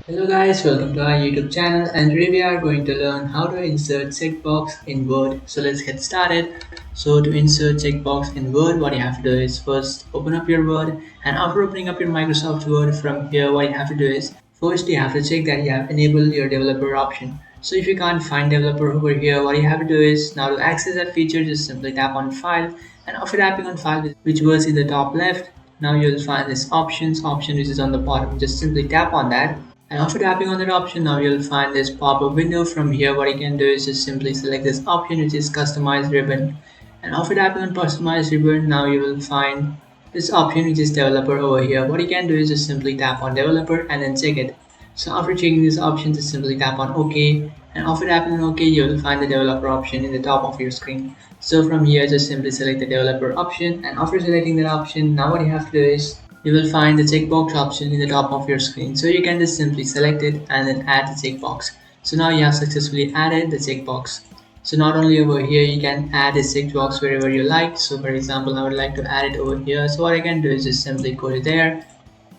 Hello guys, welcome to our YouTube channel, and today we are going to learn how to insert checkbox in Word. So let's get started. So to insert checkbox in Word, what you have to do is first open up your Word, and after opening up your Microsoft Word, from here what you have to do is first you have to check that you have enabled your developer option. So if you can't find developer over here, what you have to do is now to access that feature, just simply tap on file, and after tapping on file, which was in the top left, now you'll find this option which is on the bottom. Just simply tap on that, and after tapping on that option, now you'll find this pop-up window. From here, what you can do is just simply select this option, which is customize ribbon. And after tapping on customize ribbon, now you will find this option, which is developer over here. What you can do is just simply tap on developer and then check it. So after checking this option, just simply tap on OK. And after tapping on OK, you will find the developer option in the top of your screen. So from here, just simply select the developer option. And after selecting that option, now what you have to do is you will find the checkbox option in the top of your screen. So you can just simply select it and then add the checkbox. So now you have successfully added the checkbox. So not only over here, you can add a checkbox wherever you like. So for example, I would like to add it over here. So what I can do is just simply go to there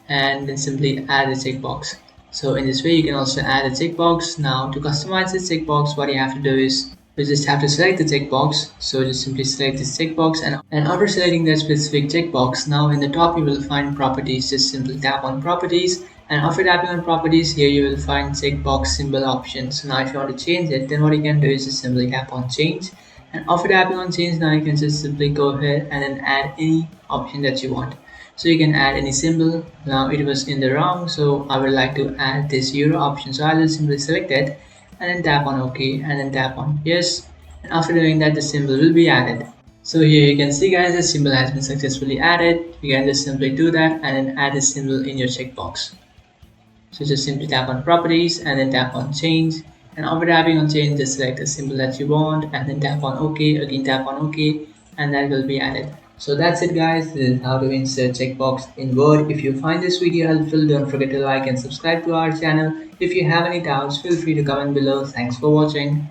and then simply add a checkbox. So in this way, you can also add a checkbox. Now to customize this checkbox, what you have to do is we just have to select the checkbox. So just simply select this checkbox, and after selecting that specific checkbox, now in the top you will find properties. Just simply tap on properties, and after tapping on properties, here you will find checkbox symbol options. So now if you want to change it, then what you can do is just simply tap on change, and after tapping on change, now you can just simply go ahead and then add any option that you want. So you can add any symbol. Now it was in the wrong, so I would like to add this euro option. So I will simply select it and then tap on OK and then tap on yes. And after doing that, the symbol will be added. So here you can see guys, the symbol has been successfully added. You can just simply do that and then add a symbol in your checkbox. So just simply tap on properties and then tap on change. And after tapping on change, just select the symbol that you want and then tap on OK, again tap on OK, and that will be added. So that's it guys, this is how to insert checkbox in Word. If you find this video helpful, don't forget to like and subscribe to our channel. If you have any doubts, feel free to comment below. Thanks for watching.